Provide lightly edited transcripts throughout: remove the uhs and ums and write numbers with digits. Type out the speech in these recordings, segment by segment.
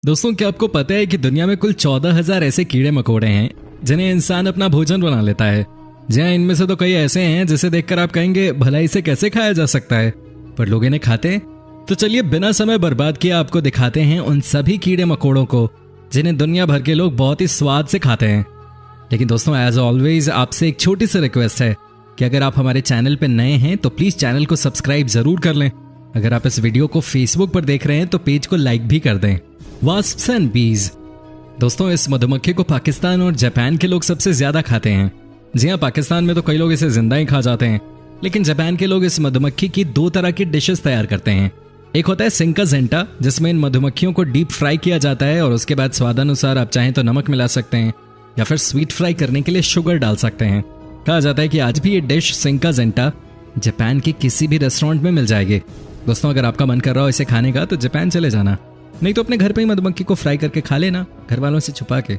दोस्तों, क्या आपको पता है कि दुनिया में कुल 14,000 ऐसे कीड़े मकोड़े हैं जिन्हें इंसान अपना भोजन बना लेता है। जी हाँ, इनमें से तो कई ऐसे हैं जिसे देखकर आप कहेंगे भला इसे कैसे खाया जा सकता है, पर लोग इन्हें खाते हैं। तो चलिए बिना समय बर्बाद किए आपको दिखाते हैं उन सभी कीड़े मकोड़ों को जिन्हें दुनिया भर के लोग बहुत ही स्वाद से खाते हैं। लेकिन दोस्तों, एज ऑलवेज आपसे एक छोटी सी रिक्वेस्ट है कि अगर आप हमारे चैनल पर नए हैं तो प्लीज चैनल को सब्सक्राइब जरूर कर लें। अगर आप इस वीडियो को फेसबुक पर देख रहे हैं तो पेज को लाइक भी कर दें। वास्प्स एंड बीज। दोस्तों, इस मधुमक्खी को पाकिस्तान और जापान के लोग सबसे ज्यादा खाते हैं। जी हाँ, पाकिस्तान में तो कई लोग इसे जिंदा ही खा जाते हैं, लेकिन जापान के लोग इस मधुमक्खी की दो तरह की डिशेस तैयार करते हैं। एक होता है सिंका जेंटा, जिसमें इन मधुमक्खियों को डीप फ्राई किया जाता है और उसके बाद स्वादानुसार आप चाहें तो नमक मिला सकते हैं या फिर स्वीट फ्राई करने के लिए शुगर डाल सकते हैं। कहा जाता है कि आज भी ये डिश सिंका जेंटा जापान के किसी भी रेस्टोरेंट में मिल जाएगी। दोस्तों, अगर आपका मन कर रहा हो इसे खाने का तो जापान चले जाना, नहीं तो अपने घर पे ही मधुमक्खी को फ्राई करके खा लेना, घर वालों से छुपा के।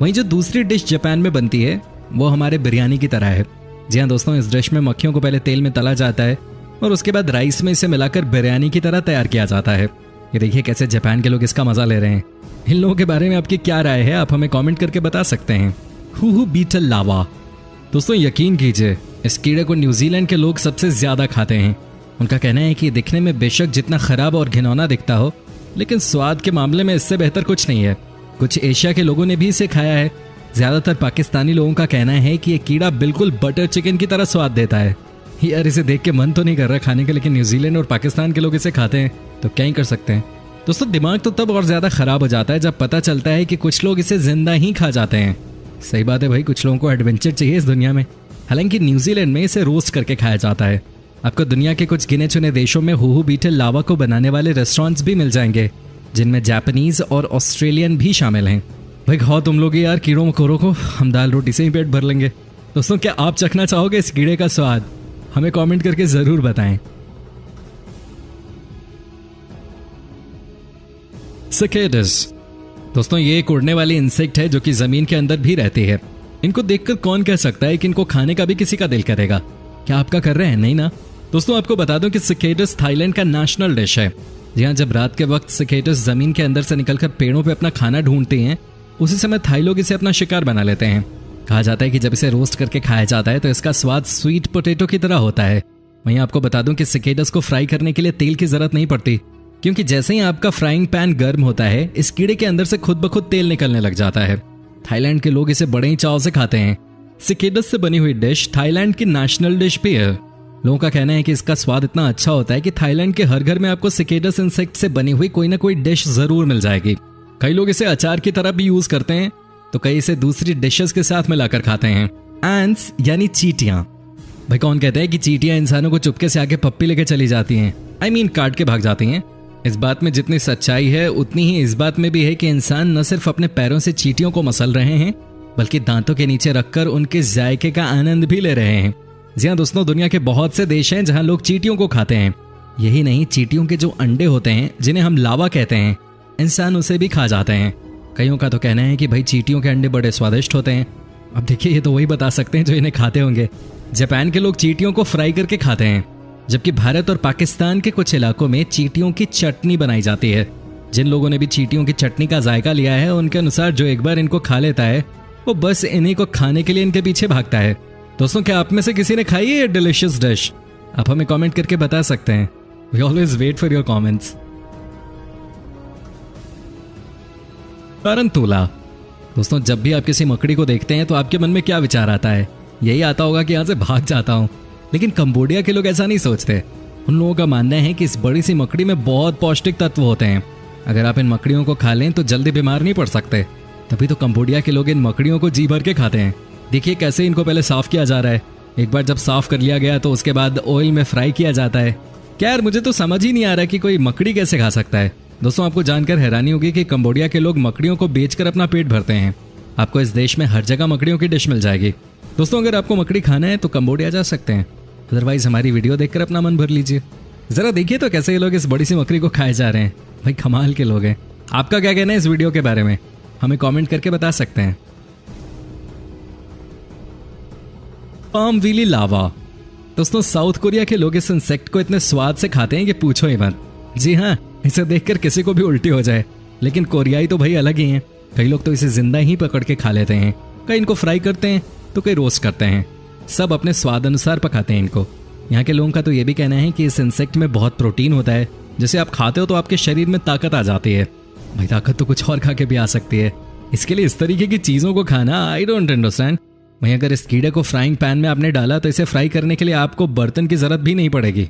वहीं जो दूसरी डिश जापान में बनती है वो हमारे बिरयानी की तरह है। जी हाँ दोस्तों, इस डिश में मक्खियों को पहले तेल में तला जाता है और उसके बाद राइस में इसे मिलाकर बिरयानी की तरह तैयार किया जाता है। ये देखिए कैसे जापान के लोग इसका मजा ले रहे हैं। इन लोगों के बारे में आपकी क्या राय है, आप हमें कॉमेंट करके बता सकते हैं। हुहू बीटल लावा। दोस्तों, यकीन कीजिए इस कीड़े को न्यूजीलैंड के लोग सबसे ज्यादा खाते हैं। उनका कहना है कि दिखने में बेशक जितना खराब और घिनौना दिखता हो, लेकिन स्वाद के मामले में इससे बेहतर कुछ नहीं है। कुछ एशिया के लोगों ने भी इसे खाया है। ज्यादातर पाकिस्तानी लोगों का कहना है कि ये कीड़ा बिल्कुल बटर चिकन की तरह स्वाद देता है। यार, इसे देख के मन तो नहीं कर रहा खाने का, लेकिन न्यूजीलैंड और पाकिस्तान के लोग इसे खाते हैं तो क्या ही कर सकते हैं। दोस्तों, दिमाग तो तब और ज्यादा खराब हो जाता है जब पता चलता है कि कुछ लोग इसे जिंदा ही खा जाते हैं। सही बात है भाई, कुछ लोगों को एडवेंचर चाहिए इस दुनिया में। हालांकि न्यूजीलैंड में इसे रोस्ट करके खाया जाता है। आपको दुनिया के कुछ गिने चुने देशों में हुहू बीटल लावा को बनाने वाले रेस्टोरेंट्स भी मिल जाएंगे, जिनमें जापानीज और ऑस्ट्रेलियन भी शामिल हैं। भाई खाओ तुम लोग यार कीड़ों मकोड़ों को, हम दाल रोटी से ही पेट भर लेंगे। दोस्तों, क्या आप चखना चाहोगे इस कीड़े का स्वाद? हमें कमेंट करके जरूर बताएं। सिकेडस। दोस्तों, ये एक उड़ने वाली इंसेक्ट है जो कि जमीन के अंदर भी रहती है। इनको देखकर कौन कह सकता है कि इनको खाने का भी किसी का दिल करेगा? क्या आपका कर रहे हैं? नहीं ना। दोस्तों, आपको बता दूं कि सिकेडस थाईलैंड का नेशनल डिश है। जी हाँ, जब रात के वक्त सिकेडस जमीन के अंदर से निकलकर पेड़ों पे अपना खाना ढूंढते हैं, उसी समय थाई लोग इसे अपना शिकार बना लेते हैं। कहा जाता है कि जब इसे रोस्ट करके खाया जाता है तो इसका स्वाद स्वीट पोटैटो की तरह होता है। वहीं आपको बता दूं कि सिकेडस को फ्राई करने के लिए तेल की जरूरत नहीं पड़ती, क्योंकि जैसे ही आपका फ्राइंग पैन गर्म होता है, इस कीड़े के अंदर से खुद ब खुद तेल निकलने लग जाता है। थाईलैंड के लोग इसे बड़े ही चाव से खाते हैं। सिकेडस से बनी हुई डिश थाईलैंड की नेशनल डिश भी है। लोगों का कहना है कि इसका स्वाद इतना अच्छा होता है कि थाईलैंड के हर घर में आपको सिकेडस इंसेक्ट से बनी हुई कोई ना कोई डिश जरूर मिल जाएगी। कई लोग इसे अचार की तरह भी यूज करते हैं, तो कई इसे दूसरी डिशेस के साथ मिलाकर खाते हैं। एंट्स यानी चींटियां। भाई कौन कहता है कि चींटियां इंसानों को चुपके से आके पप्पी लेके चली जाती हैं, काट के भाग जाती हैं। इस बात में जितनी सच्चाई है उतनी ही इस बात में भी है कि इंसान न सिर्फ अपने पैरों से चींटियों को मसल रहे हैं, बल्कि दांतों के नीचे रखकर उनके जायके का आनंद भी ले रहे हैं। जी हाँ दोस्तों, दुनिया के बहुत से देश हैं जहां लोग चींटियों को खाते हैं। यही नहीं, चींटियों के जो अंडे होते हैं जिन्हें हम लावा कहते हैं, इंसान उसे भी खा जाते हैं। कईयों का तो कहना है कि भाई चींटियों के अंडे बड़े स्वादिष्ट होते हैं। अब देखिए, ये तो वही बता सकते हैं जो इन्हें खाते होंगे। जापान के लोग चींटियों को फ्राई करके खाते हैं, जबकि भारत और पाकिस्तान के कुछ इलाकों में चींटियों की चटनी बनाई जाती है। जिन लोगों ने भी चींटियों की चटनी का जायका लिया है, उनके अनुसार जो एक बार इनको खा लेता है वो बस इन्हीं को खाने के लिए इनके पीछे भागता है। दोस्तों, क्या आप में से किसी ने खाई है ये डिलिशियस डिश? आप हमें कमेंट करके बता सकते हैं। We always wait for your comments. Tarantula. दोस्तों, जब भी आप किसी मकड़ी को देखते हैं तो आपके मन में क्या विचार आता है? यही आता होगा कि यहाँ से भाग जाता हूँ। लेकिन कंबोडिया के लोग ऐसा नहीं सोचते। उन लोगों का मानना है कि इस बड़ी सी मकड़ी में बहुत पौष्टिक तत्व होते हैं। अगर आप इन मकड़ियों को खा लें तो जल्दी बीमार नहीं पड़ सकते। तभी तो कंबोडिया के लोग इन मकड़ियों को जी भर के खाते हैं। देखिए कैसे इनको पहले साफ किया जा रहा है। एक बार जब साफ कर लिया गया तो उसके बाद ऑयल में फ्राई किया जाता है। क्या यार, मुझे तो समझ ही नहीं आ रहा कि कोई मकड़ी कैसे खा सकता है। दोस्तों, आपको जानकर हैरानी होगी कि कंबोडिया के लोग मकड़ियों को बेचकर अपना पेट भरते हैं। आपको इस देश में हर जगह मकड़ियों की डिश मिल जाएगी। दोस्तों, अगर आपको मकड़ी खाना है तो कंबोडिया जा सकते हैं, अदरवाइज हमारी वीडियो देखकर अपना मन भर लीजिए। जरा देखिए तो कैसे ये लोग इस बड़ी सी मकड़ी को खाए जा रहे हैं। भाई कमाल के लोग हैं। आपका क्या कहना है इस वीडियो के बारे में? हमें कमेंट करके बता सकते हैं। पाम व्हीली लावा। दोस्तों, साउथ कोरिया के लोग इस इंसेक्ट को इतने स्वाद से खाते हैं कि पूछो ही मत। जी हाँ, इसे देखकर किसी को भी उल्टी हो जाए। लेकिन कोरियाई तो भाई अलग ही हैं। कई लोग तो इसे जिंदा ही पकड़ के खा लेते हैं, कई इनको फ्राई करते हैं तो कई रोस्ट करते हैं। सब अपने स्वाद अनुसार पकाते हैं इनको। यहाँ के लोगों का तो ये भी कहना है कि इस इंसेक्ट में बहुत प्रोटीन होता है, जिसे आप खाते हो तो आपके शरीर में ताकत आ जाती है। भाई ताकत तो कुछ और खा के भी आ सकती है, इसके लिए इस तरीके की चीज़ों को खाना आई डोंट अंडरस्टैंड। वहीं अगर इस कीड़े को फ्राइंग पैन में आपने डाला तो इसे फ्राई करने के लिए आपको बर्तन की जरूरत भी नहीं पड़ेगी,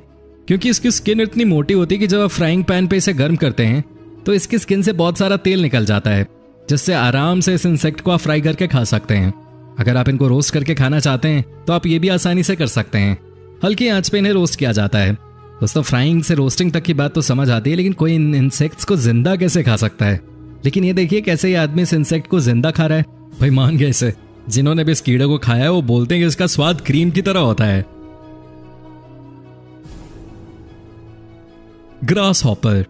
क्योंकि इसकी स्किन इतनी मोटी होती है कि जब आप फ्राइंग पैन पे इसे गर्म करते हैं तो इसकी स्किन से बहुत सारा तेल निकल जाता है, जिससे आराम से इस इंसेक्ट को आप फ्राई करके खा सकते हैं। अगर आप इनको रोस्ट करके खाना चाहते हैं तो आप ये भी आसानी से कर सकते हैं। हल्की आंच पे इन्हें रोस्ट किया जाता है। दोस्तों फ्राइंग से रोस्टिंग तक की बात तो समझ आती है, लेकिन कोई इन इंसेक्ट्स को जिंदा कैसे खा सकता है? लेकिन ये देखिए कैसे ये आदमी इस इंसेक्ट को जिंदा खा रहा है। भाई मान गए इसे। जिन्होंने भी इस कीड़े को खाया है वो बोलते हैं कि इसका स्वाद क्रीम की तरह होता है। Grass hopper.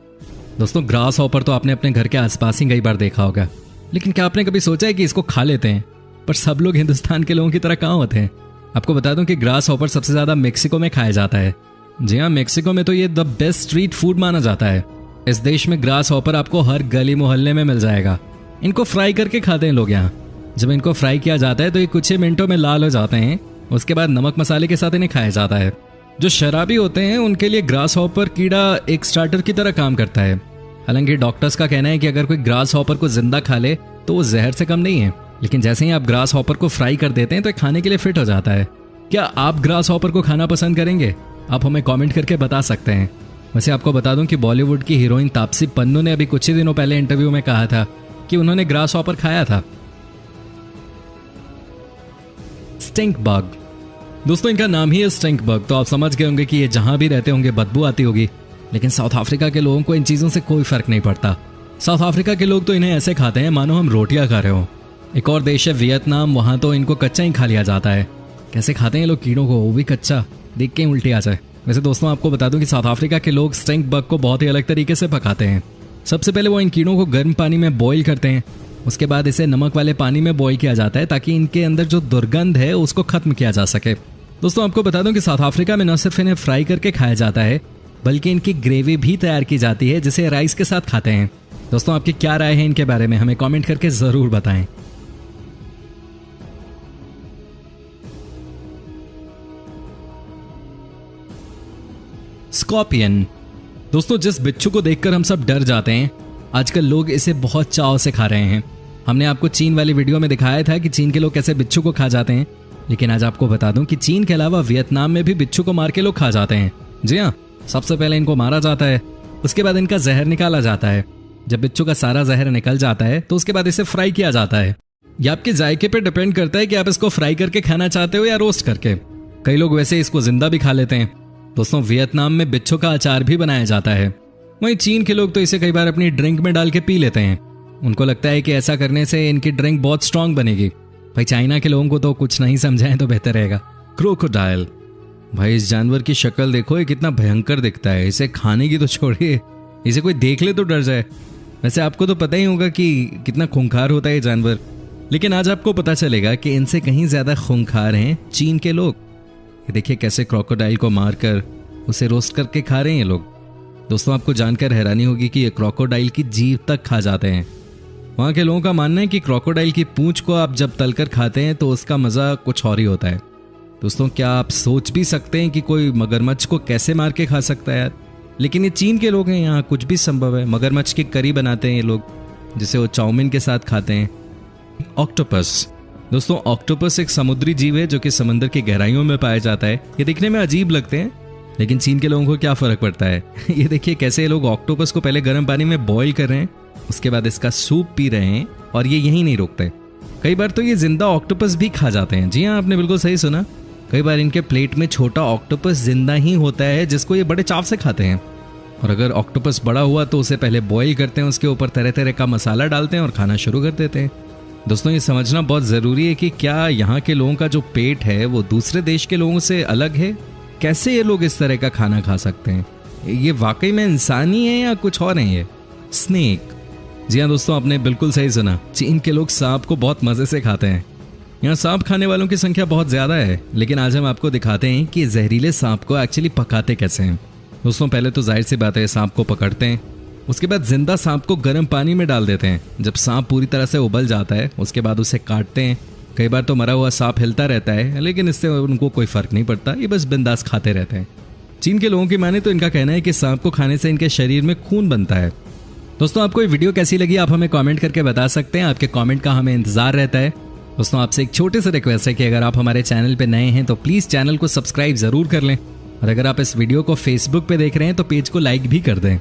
दोस्तों ग्रास हॉपर तो आपने अपने घर के आसपास ही कई बार देखा होगा, लेकिन क्या आपने कभी सोचा है कि इसको खा लेते हैं? पर सब लोग हिंदुस्तान के लोगों की तरह कहाँ होते हैं? आपको बता दूं कि ग्रास हॉपर सबसे ज्यादा मेक्सिको में खाया जाता है। जी हाँ, मेक्सिको में तो ये द बेस्ट स्ट्रीट फूड माना जाता है। इस देश में ग्रास हॉपर आपको हर गली मोहल्ले में मिल जाएगा। इनको फ्राई करके खाते हैं लोग यहाँ। जब इनको फ्राई किया जाता है तो ये कुछ ही मिनटों में लाल हो जाते हैं। उसके बाद नमक मसाले के साथ इन्हें खाया जाता है। जो शराबी होते हैं उनके लिए ग्रास हॉपर कीड़ा एक स्टार्टर की तरह काम करता है। हालांकि डॉक्टर्स का कहना है कि अगर कोई ग्रास हॉपर को जिंदा खा ले तो वो जहर से कम नहीं है, लेकिन जैसे ही आप ग्रास हॉपर को फ्राई कर देते हैं तो खाने के लिए फिट हो जाता है। क्या आप ग्रास हॉपर को खाना पसंद करेंगे? आप हमें कमेंट करके बता सकते हैं। वैसे आपको बता दूं कि बॉलीवुड की हीरोइन तापसी पन्नू ने अभी कुछ ही दिनों पहले इंटरव्यू में कहा था कि उन्होंने ग्रास हॉपर खाया था। Stink bug. दोस्तों इनका नाम ही है स्टिंक बग, तो आप समझ गए होंगे कि ये जहां भी रहते होंगे बदबू आती होगी। लेकिन साउथ अफ्रीका के लोगों को इन चीजों से कोई फर्क नहीं पड़ता। साउथ अफ्रीका के लोग तो इन्हें ऐसे खाते हैं मानो हम रोटियां खा रहे हो। एक और देश है वियतनाम, वहां तो इनको कच्चा ही खा लिया जाता है। कैसे खाते हैं लोग कीड़ों को, वो भी कच्चा, देख के उल्टी आ जाए। वैसे दोस्तों आपको बता दूं कि साउथ अफ्रीका के लोग स्टिंक बग को बहुत ही अलग तरीके से पकाते हैं। सबसे पहले वो इन कीड़ों को गर्म पानी में बॉईल करते हैं। उसके बाद इसे नमक वाले पानी में बॉईल किया जाता है ताकि इनके अंदर जो दुर्गंध है उसको खत्म किया जा सके। दोस्तों आपको बता दूं कि साउथ अफ्रीका में न सिर्फ इन्हें फ्राई करके खाया जाता है, बल्कि इनकी ग्रेवी भी तैयार की जाती है जिसे राइस के साथ खाते हैं। दोस्तों आपकी क्या राय है इनके बारे में, हमें कमेंट करके जरूर बताएं। स्कॉर्पियन। दोस्तों जिस बिच्छू को देखकर हम सब डर जाते हैं, आजकल लोग इसे बहुत चाव से खा रहे हैं। हमने आपको चीन वाली वीडियो में दिखाया था कि चीन के लोग कैसे बिच्छू को खा जाते हैं, लेकिन आज आपको बता दूं कि चीन के अलावा वियतनाम में भी बिच्छू को मार के लोग खा जाते हैं। जी हाँ, सबसे पहले इनको मारा जाता है, उसके बाद इनका जहर निकाला जाता है। जब बिच्छू का सारा जहर निकल जाता है तो उसके बाद इसे फ्राई किया जाता है। यह आपके जायके पे डिपेंड करता है कि आप इसको फ्राई करके खाना चाहते हो या रोस्ट करके। कई लोग वैसे इसको जिंदा भी खा लेते हैं। दोस्तों वियतनाम में बिच्छू का अचार भी बनाया जाता है। वहीं चीन के लोग तो इसे कई बार अपनी ड्रिंक में डाल के पी लेते हैं। उनको लगता है कि ऐसा करने से इनकी ड्रिंक बहुत स्ट्रांग बनेगी। भाई चाइना के लोगों को तो कुछ नहीं समझाएं तो बेहतर रहेगा। क्रोकोडाइल। भाई इस जानवर की शक्ल देखो, ये कितना भयंकर दिखता है। इसे खाने की तो छोड़िए, इसे कोई देख ले तो डर जाए। वैसे आपको तो पता ही होगा कि कितना खूंखार होता है ये जानवर, लेकिन आज आपको पता चलेगा कि इनसे कहीं ज्यादा खूंखार हैं चीन के लोग। ये देखिए कैसे क्रोकोडाइल को मारकर उसे रोस्ट करके खा रहे हैं ये लोग। दोस्तों आपको जानकर हैरानी होगी कि ये क्रोकोडाइल की जीभ तक खा जाते हैं। वहाँ के लोगों का मानना है कि क्रोकोडाइल की पूंछ को आप जब तलकर खाते हैं तो उसका मज़ा कुछ और ही होता है। दोस्तों क्या आप सोच भी सकते हैं कि कोई मगरमच्छ को कैसे मार के खा सकता है यार? लेकिन ये चीन के लोग हैं, यहाँ कुछ भी संभव है। मगरमच्छ की करी बनाते हैं ये लोग, जिसे वो चाउमीन के साथ खाते हैं। ऑक्टोपस। दोस्तों ऑक्टोपस एक समुद्री जीव है जो कि समंदर की गहराइयों में पाया जाता है। ये दिखने में अजीब लगते हैं, लेकिन चीन के लोगों को क्या फर्क पड़ता है। ये देखिए कैसे ये लोग ऑक्टोपस को पहले गर्म पानी में बॉईल कर रहे हैं, उसके बाद इसका सूप पी रहे हैं, और ये यहीं नहीं रुकते। कई बार तो ये जिंदा ऑक्टोपस भी खा जाते हैं। जी हाँ, आपने बिल्कुल सही सुना। कई बार इनके प्लेट में छोटा ऑक्टोपस जिंदा ही होता है जिसको ये बड़े चाव से खाते हैं। और अगर ऑक्टोपस बड़ा हुआ तो उसे पहले बॉईल करते हैं, उसके ऊपर तरह तरह का मसाला डालते हैं और खाना शुरू कर देते हैं। दोस्तों ये समझना बहुत ज़रूरी है कि क्या यहाँ के लोगों का जो पेट है वो दूसरे देश के लोगों से अलग है। कैसे ये लोग इस तरह का खाना खा सकते हैं? ये वाकई में इंसान ही है या कुछ और है ये? स्नेक। जी हाँ दोस्तों, आपने बिल्कुल सही सुना। चीन के लोग सांप को बहुत मज़े से खाते हैं। यहाँ सांप खाने वालों की संख्या बहुत ज़्यादा है, लेकिन आज हम आपको दिखाते हैं कि जहरीले सांप को एक्चुअली पकाते कैसे हैं। दोस्तों पहले तो जाहिर सी बात है, सांप को पकड़ते हैं, उसके बाद जिंदा सांप को गर्म पानी में डाल देते हैं। जब सांप पूरी तरह से उबल जाता है उसके बाद उसे काटते हैं। कई बार तो मरा हुआ सांप हिलता रहता है, लेकिन इससे उनको कोई फर्क नहीं पड़ता, ये बस बिंदास खाते रहते हैं। चीन के लोगों की माने तो इनका कहना है कि सांप को खाने से इनके शरीर में खून बनता है। दोस्तों, आपको ये वीडियो कैसी लगी आप हमें कमेंट करके बता सकते हैं। आपके कमेंट का हमें इंतजार रहता है। दोस्तों, आपसे एक छोटे से रिक्वेस्ट है कि अगर आप हमारे चैनल पे नए हैं तो प्लीज़ चैनल को सब्सक्राइब ज़रूर कर लें, और अगर आप इस वीडियो को फेसबुक पे देख रहे हैं तो पेज को लाइक भी कर दें।